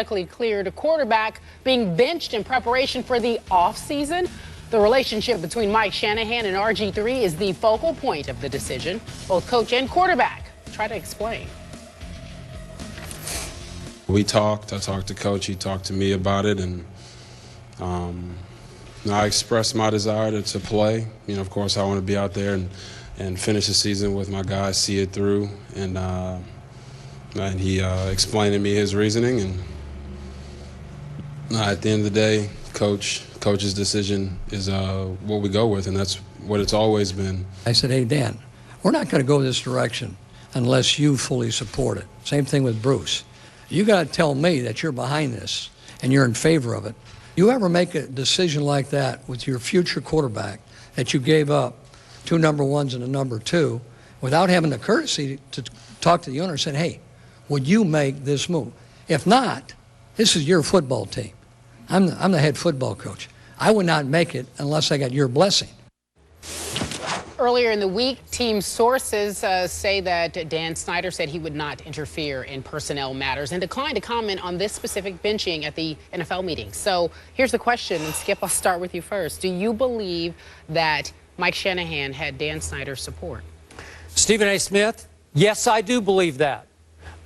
cleared quarterback being benched in preparation for the offseason. The relationship between Mike Shanahan and RG3 is the focal point of the decision. Both coach and quarterback try to explain. We talked. I talked to Coach. He talked to me about it, and I expressed my desire to play. You know, of course, I want to be out there and finish the season with my guys, see it through. And he explained to me his reasoning, and at the end of the day, Coach's decision is what we go with, and that's what it's always been. I said, hey, Dan, we're not going to go this direction unless you fully support it. Same thing with Bruce. You got to tell me that you're behind this and you're in favor of it. You ever make a decision like that with your future quarterback that you gave up 2 number 1s and a number 2 without having the courtesy to talk to the owner and say, hey, would you make this move? If not, this is your football team. I'm the head football coach. I would not make it unless I got your blessing. Earlier in the week, team sources say that Dan Snyder said he would not interfere in personnel matters and declined to comment on this specific benching at the NFL meeting. So here's the question, and Skip, I'll start with you first. Do you believe that Mike Shanahan had Dan Snyder's support? Stephen A. Smith, yes, I do believe that.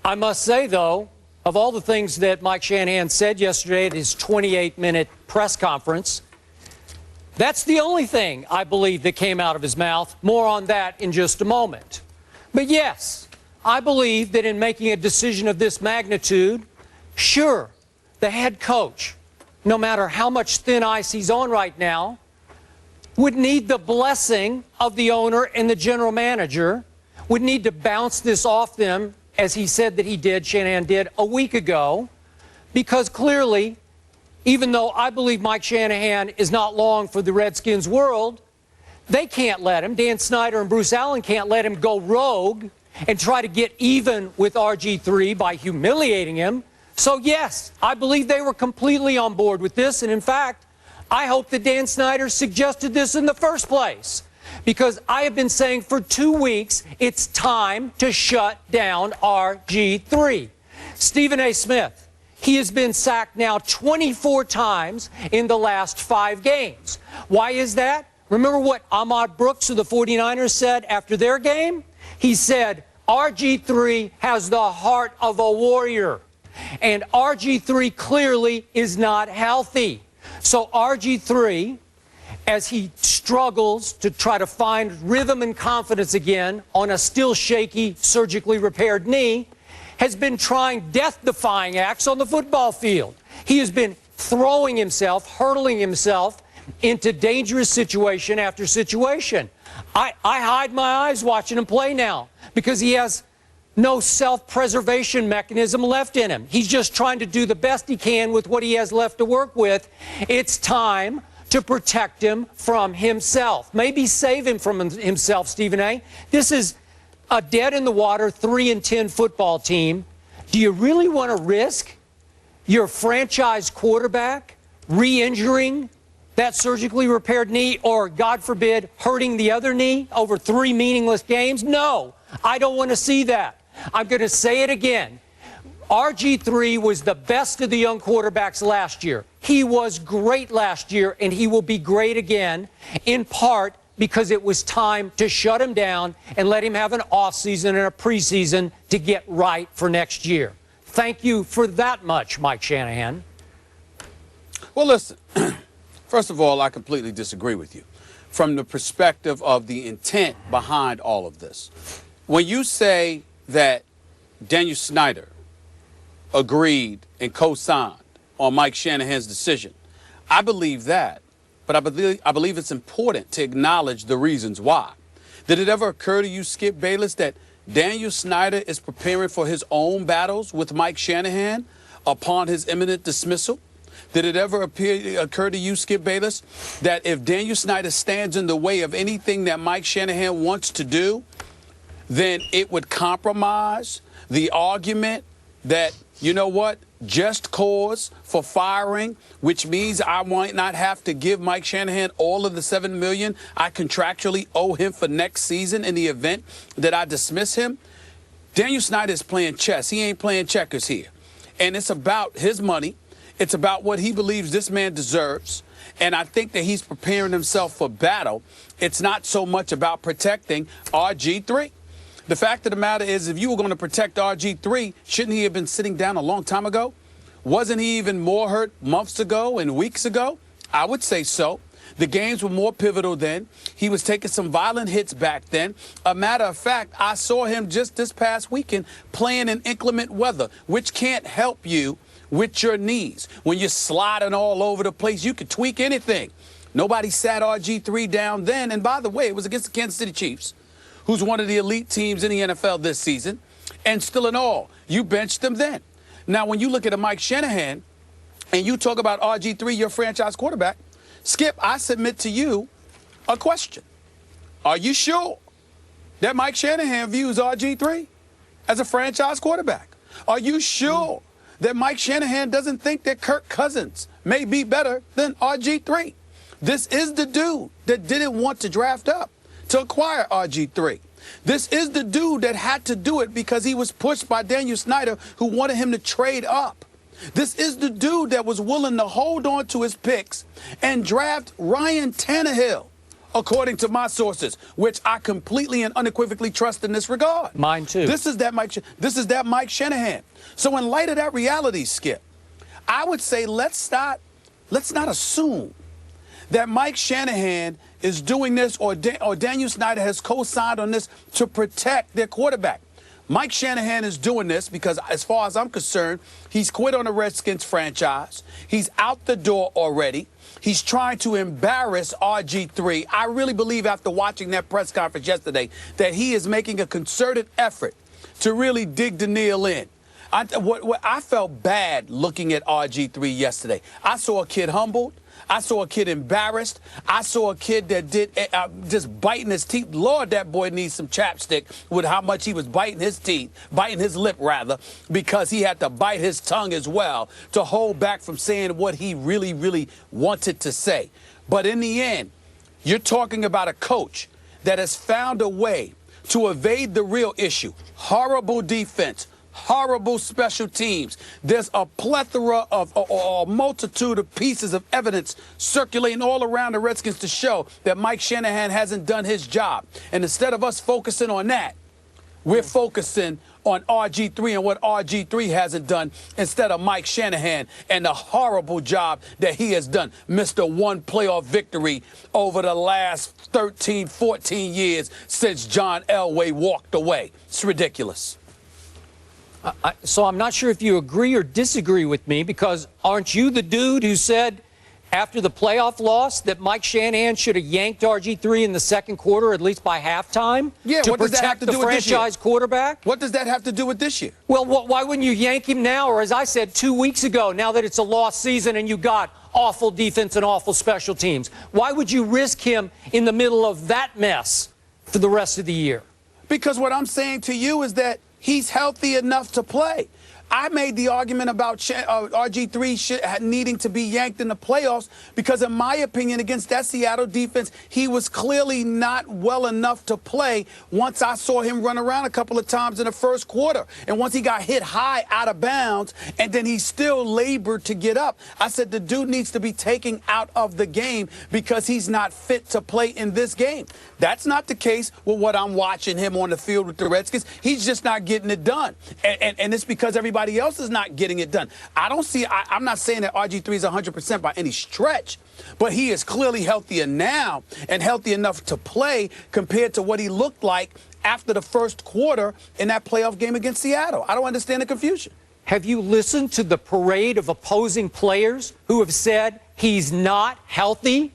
I must say, though, of all the things that Mike Shanahan said yesterday at his 28-minute press conference, that's the only thing I believe that came out of his mouth. More on that in just a moment. But yes, I believe that in making a decision of this magnitude, sure, the head coach, no matter how much thin ice he's on right now, would need the blessing of the owner and the general manager, would need to bounce this off them, as he said that he did, Shanahan did, a week ago, because clearly, even though I believe Mike Shanahan is not long for the Redskins world, they can't let him, Dan Snyder and Bruce Allen can't let him go rogue and try to get even with RG3 by humiliating him. So yes, I believe they were completely on board with this, and in fact, I hope that Dan Snyder suggested this in the first place, because I have been saying for 2 weeks it's time to shut down RG3. Stephen A. Smith, he has been sacked now 24 times in the last 5 games. Why is that? Remember what Ahmad Brooks of the 49ers said after their game? He said, RG3 has the heart of a warrior, and RG3 clearly is not healthy. So RG3, as he struggles to try to find rhythm and confidence again on a still shaky, surgically repaired knee, has been trying death-defying acts on the football field. He has been throwing himself, hurtling himself into dangerous situation after situation. I hide my eyes watching him play now because he has no self-preservation mechanism left in him. He's just trying to do the best he can with what he has left to work with. It's time to protect him from himself. Maybe save him from himself, Stephen A. This is a dead-in-the-water 3-10 football team. Do you really want to risk your franchise quarterback re-injuring that surgically repaired knee or, God forbid, hurting the other knee over 3 meaningless games? No, I don't want to see that. I'm going to say it again. RG3 was the best of the young quarterbacks last year. He was great last year, and he will be great again, in part because it was time to shut him down and let him have an offseason and a preseason to get right for next year. Thank you for that much, Mike Shanahan. Well, listen, first of all, I completely disagree with you from the perspective of the intent behind all of this. When you say that Daniel Snyder agreed and co-signed on Mike Shanahan's decision, I believe that. But I believe it's important to acknowledge the reasons why. Did it ever occur to you, Skip Bayless, that Daniel Snyder is preparing for his own battles with Mike Shanahan upon his imminent dismissal? Did it ever occur to you, Skip Bayless, that if Daniel Snyder stands in the way of anything that Mike Shanahan wants to do, then it would compromise the argument that, you know what, just cause for firing, which means I might not have to give Mike Shanahan all of the $7 million I contractually owe him for next season in the event that I dismiss him? Daniel Snyder is playing chess. He ain't playing checkers here. and it's about his money. It's about what he believes this man deserves. And I think that he's preparing himself for battle. It's not so much about protecting RG3. The fact of the matter is, if you were going to protect RG3, shouldn't he have been sitting down a long time ago? Wasn't he even more hurt months ago and weeks ago? I would say so. The games were more pivotal then. He was taking some violent hits back then. A matter of fact, I saw him just this past weekend playing in inclement weather, which can't help you with your knees. When you're sliding all over the place, you could tweak anything. Nobody sat RG3 down then. And by the way, it was against the Kansas City Chiefs, who's one of the elite teams in the NFL this season. And still in all, you benched them then. Now, when you look at a Mike Shanahan and you talk about RG3, your franchise quarterback, Skip, I submit to you a question. Are you sure that Mike Shanahan views RG3 as a franchise quarterback? Are you sure that Mike Shanahan doesn't think that Kirk Cousins may be better than RG3? This is the dude that didn't want to draft up to acquire RG3. This is the dude that had to do it because he was pushed by Daniel Snyder, who wanted him to trade up. This is the dude that was willing to hold on to his picks and draft Ryan Tannehill, according to my sources, which I completely and unequivocally trust in this regard. Mine too. This is that Mike Shanahan. So in light of that reality, Skip, I would say let's not assume that Mike Shanahan is doing this or Daniel Snyder has co-signed on this to protect their quarterback. Mike Shanahan is doing this because, as far as I'm concerned, he's quit on the Redskins franchise. He's out the door already. He's trying to embarrass RG3. I really believe, after watching that press conference yesterday, that he is making a concerted effort to really dig the nail in. I felt bad looking at RG3 yesterday. I saw a kid humbled. I saw a kid embarrassed. I saw a kid that did just biting his teeth. Lord, that boy needs some chapstick with how much he was biting his teeth, biting his lip rather, because he had to bite his tongue as well to hold back from saying what he really, really wanted to say. But in the end, you're talking about a coach that has found a way to evade the real issue. Horrible defense. Horrible special teams. There's a plethora of a multitude of pieces of evidence circulating all around the Redskins to show that Mike Shanahan hasn't done his job. And instead of us focusing on that, we're focusing on RG3 and what RG3 hasn't done instead of Mike Shanahan and the horrible job that he has done. Mr. One playoff victory over the last 13, 14 years since John Elway walked away. It's ridiculous. So I'm not sure if you agree or disagree with me, because aren't you the dude who said after the playoff loss that Mike Shanahan should have yanked RG3 in the second quarter, at least by halftime, to protect the franchise quarterback? What does that have to do with this year? Well, why wouldn't you yank him now? Or, as I said 2 weeks ago, now that it's a lost season and you got awful defense and awful special teams, why would you risk him in the middle of that mess for the rest of the year? Because what I'm saying to you is that he's healthy enough to play. I made the argument about RG3 needing to be yanked in the playoffs because, in my opinion, against that Seattle defense, he was clearly not well enough to play once I saw him run around a couple of times in the first quarter. And once he got hit high out of bounds, and then he still labored to get up. I said the dude needs to be taken out of the game because he's not fit to play in this game. That's not the case with what I'm watching him on the field with the Redskins. He's just not getting it done. And it's because everybody else is not getting it done. I'm not saying that RG3 is 100% by any stretch, but he is clearly healthier now and healthy enough to play compared to what he looked like after the first quarter in that playoff game against Seattle. I don't understand the confusion. Have you listened to the parade of opposing players who have said he's not healthy?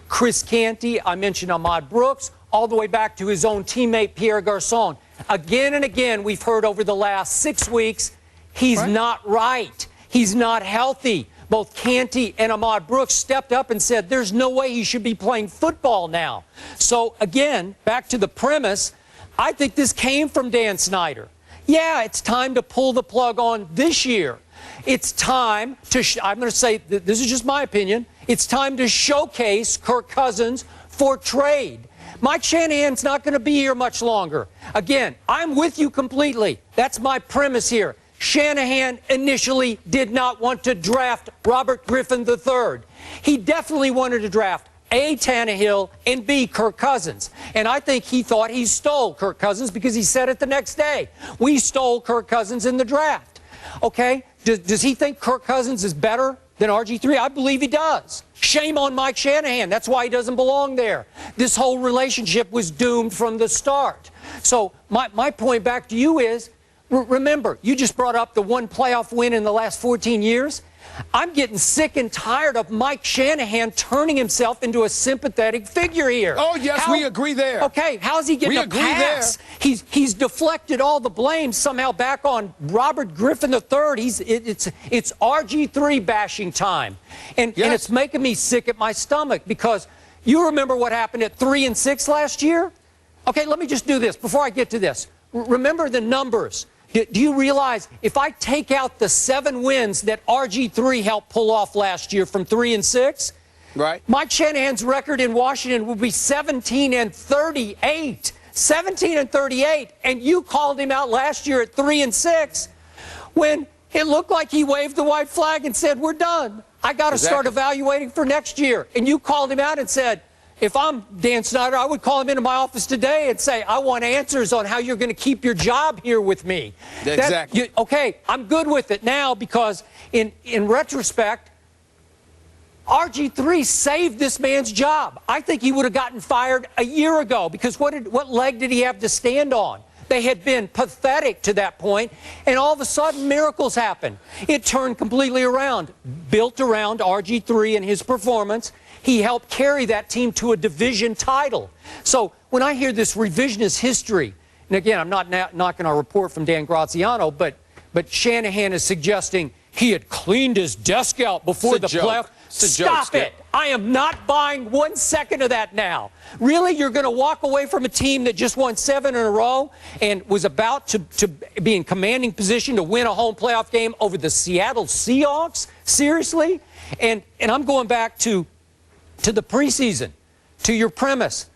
Chris Canty, I mentioned Ahmad Brooks, all the way back to his own teammate Pierre Garçon. Again and again, we've heard over the last 6 weeks, he's not right. He's not healthy. Both Canty and Ahmad Brooks stepped up and said there's no way he should be playing football now. So, again, back to the premise, I think this came from Dan Snyder. Yeah, it's time to pull the plug on this year. It's time to, I'm going to say, this is just my opinion, it's time to showcase Kirk Cousins for trade. Mike Shanahan's not going to be here much longer. Again, I'm with you completely. That's my premise here. Shanahan initially did not want to draft Robert Griffin III. He definitely wanted to draft A, Tannehill, and B, Kirk Cousins. And I think he thought he stole Kirk Cousins because he said it the next day. We stole Kirk Cousins in the draft. Okay? Does he think Kirk Cousins is better than RG3? I believe he does. Shame on Mike Shanahan. That's why he doesn't belong there. This whole relationship was doomed from the start. So my point back to you is, remember, you just brought up the one playoff win in the last 14 years. I'm getting sick and tired of Mike Shanahan turning himself into a sympathetic figure here. Oh, yes, we agree there. Okay, how's he getting a pass? He's deflected all the blame somehow back on Robert Griffin III. It's RG3 bashing time. And it's making me sick at my stomach because you remember what happened at 3-6 last year? Okay, let me just do this before I get to this. Remember the numbers. Do you realize if I take out the 7 wins that RG3 helped pull off last year from 3-6, right? Mike Shanahan's record in Washington would be 17-38. 17-38, and you called him out last year at 3-6 when it looked like he waved the white flag and said, "We're done. I got to start evaluating for next year." And you called him out and said, if I'm Dan Snyder, I would call him into my office today and say, I want answers on how you're going to keep your job here with me. Exactly. Okay, I'm good with it now because in retrospect, RG3 saved this man's job. I think he would have gotten fired a year ago because what leg did he have to stand on? They had been pathetic to that point, and all of a sudden, miracles happened. It turned completely around, built around RG3 and his performance. He helped carry that team to a division title. So when I hear this revisionist history, and again, I'm not knocking our report from Dan Graziano, but Shanahan is suggesting he had cleaned his desk out before the playoff. Stop it. I am not buying 1 second of that now. Really? You're going to walk away from a team that just won 7 in a row and was about to be in commanding position to win a home playoff game over the Seattle Seahawks? Seriously? And I'm going back to the preseason, to your premise.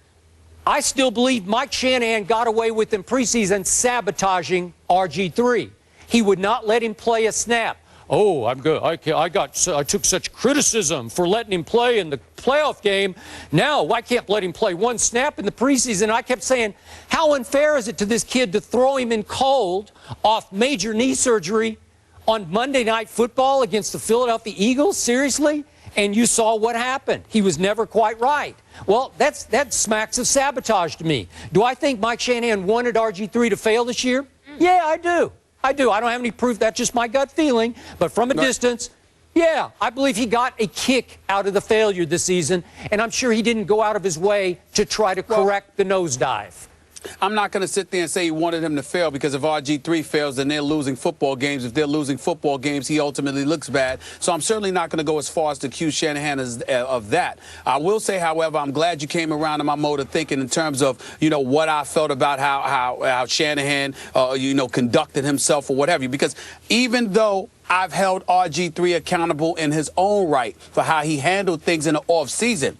I still believe Mike Shanahan got away with in preseason sabotaging RG3. He would not let him play a snap. Oh, I'm good. I took such criticism for letting him play in the playoff game. Now I can't let him play 1 snap in the preseason. I kept saying, how unfair is it to this kid to throw him in cold off major knee surgery on Monday Night Football against the Philadelphia Eagles? Seriously? And you saw what happened. He was never quite right. Well, that smacks of sabotage to me. Do I think Mike Shanahan wanted RG3 to fail this year? Yeah, I do. I do. I don't have any proof. That's just my gut feeling. But from a distance, yeah, I believe he got a kick out of the failure this season. And I'm sure he didn't go out of his way to try to correct the nosedive. I'm not going to sit there and say he wanted him to fail because if RG3 fails, then they're losing football games. If they're losing football games, he ultimately looks bad. So I'm certainly not going to go as far as to accuse Shanahan of that. I will say, however, I'm glad you came around to my mode of thinking in terms of, what I felt about how Shanahan, conducted himself or whatever. Because even though I've held RG3 accountable in his own right for how he handled things in the offseason,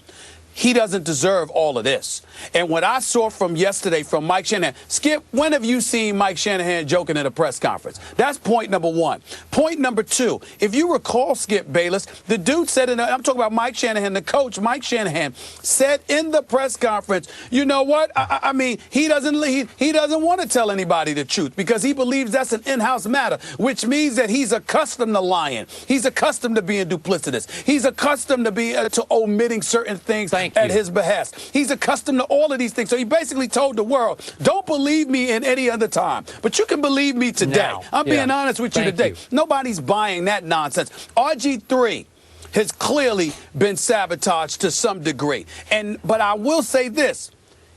he doesn't deserve all of this. And what I saw from yesterday from Mike Shanahan, Skip, when have you seen Mike Shanahan joking at a press conference? That's point number 1. Point number 2, if you recall, Skip Bayless, the dude said, I'm talking about Mike Shanahan, the coach, Mike Shanahan, said in the press conference, you know what? I mean, he doesn't want to tell anybody the truth because he believes that's an in-house matter, which means that he's accustomed to lying. He's accustomed to being duplicitous. He's accustomed to omitting certain things at his behest. He's accustomed to all of these things. So he basically told the world, don't believe me in any other time, but you can believe me today. Now, I'm being honest with you today. Nobody's buying that nonsense. RG3 has clearly been sabotaged to some degree. But I will say this.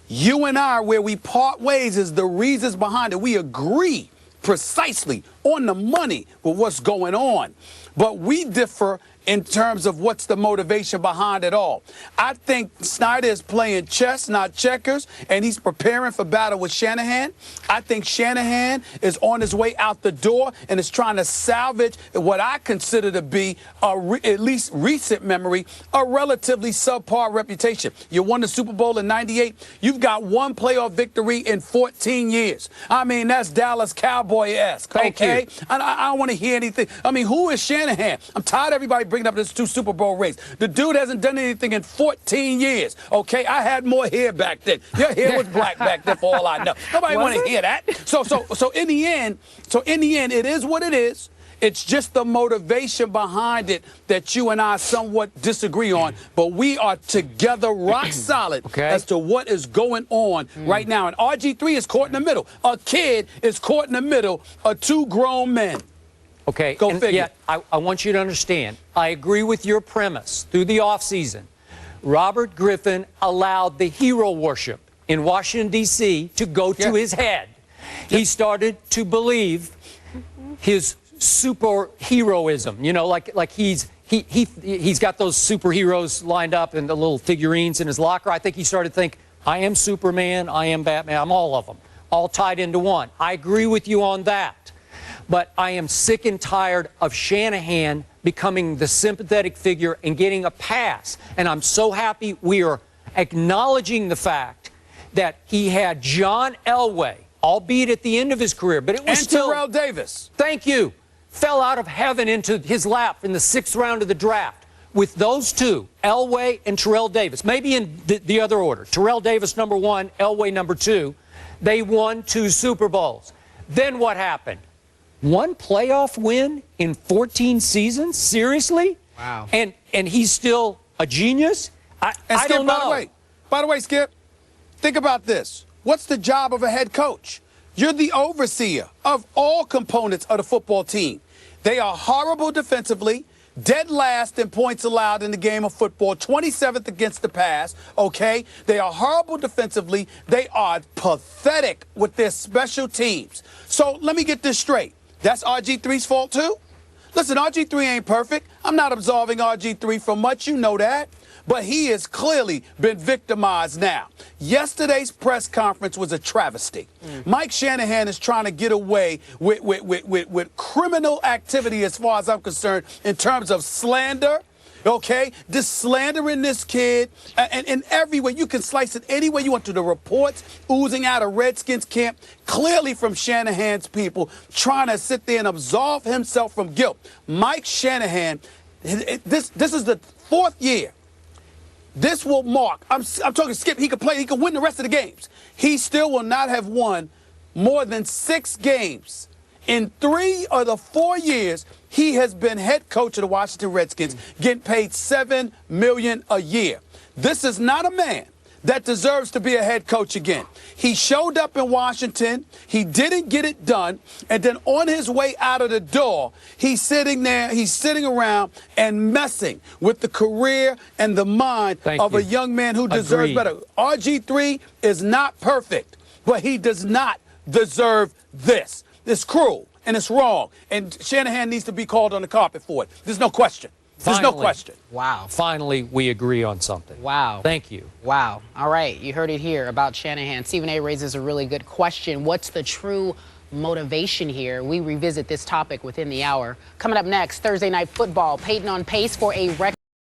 You and I, where we part ways is the reasons behind it. We agree precisely on the money with what's going on. but we differ in terms of what's the motivation behind it all. I think Snyder is playing chess, not checkers, and he's preparing for battle with Shanahan. I think Shanahan is on his way out the door and is trying to salvage what I consider to be, at least recent memory, a relatively subpar reputation. You won the Super Bowl in '98. You've got one playoff victory in 14 years. I mean, that's Dallas Cowboy-esque, okay? I don't want to hear anything. I mean, who is Shanahan? I'm tired of everybody bringing up this 2 Super Bowl rings. The dude hasn't done anything in 14 years, okay? I had more hair back then. Your hair was black back then for all I know. Nobody want to hear that. So in the end, it is what it is. It's just the motivation behind it that you and I somewhat disagree on, but we are together rock solid as to what is going on right now. And RG3 is caught in the middle. A kid is caught in the middle of 2 grown men. Okay, go figure. Yet, I want you to understand, I agree with your premise. Through the offseason, Robert Griffin allowed the hero worship in Washington, D.C. to go to his head. He started to believe his superheroism, you know, like he's got those superheroes lined up and the little figurines in his locker. I think he started to think, I am Superman, I am Batman, I'm all of them, all tied into one. I agree with you on that. But I am sick and tired of Shanahan becoming the sympathetic figure and getting a pass. And I'm so happy we are acknowledging the fact that he had John Elway, albeit at the end of his career, but it was still... And Terrell Davis. Thank you. Fell out of heaven into his lap in the 6th round of the draft. With those 2, Elway and Terrell Davis, maybe in the other order, Terrell Davis #1, Elway #2, they won 2 Super Bowls. Then what happened? 1 playoff win in 14 seasons? Seriously? Wow. And he's still a genius? I don't know. By the way, Skip, think about this. What's the job of a head coach? You're the overseer of all components of the football team. They are horrible defensively, dead last in points allowed in the game of football, 27th against the pass, okay? They are horrible defensively. They are pathetic with their special teams. So let me get this straight. That's RG3's fault too? Listen, RG3 ain't perfect. I'm not absolving RG3 from much, you know that. But he has clearly been victimized now. Yesterday's press conference was a travesty. Mike Shanahan is trying to get away with criminal activity as far as I'm concerned in terms of slander. Okay, this slandering this kid, and in every way, you can slice it any way you want to. The reports oozing out of Redskins camp, clearly from Shanahan's people, trying to sit there and absolve himself from guilt. Mike Shanahan, this is the 4th year. This will mark, I'm talking Skip, he could play, he could win the rest of the games. He still will not have won more than 6 games. In 3 of the 4 years, he has been head coach of the Washington Redskins, getting paid $7 million a year. This is not a man that deserves to be a head coach again. He showed up in Washington, he didn't get it done, and then on his way out of the door, he's sitting there, he's sitting around and messing with the career and the mind of a young man who deserves better. RG3 is not perfect, but he does not deserve this. It's cruel and it's wrong, and Shanahan needs to be called on the carpet for it. There's no question. There's no question. Wow. Finally, we agree on something. Wow. Thank you. Wow. All right. You heard it here about Shanahan. Stephen A. raises a really good question. What's the true motivation here? We revisit this topic within the hour. Coming up next, Thursday Night Football. Peyton on pace for a record.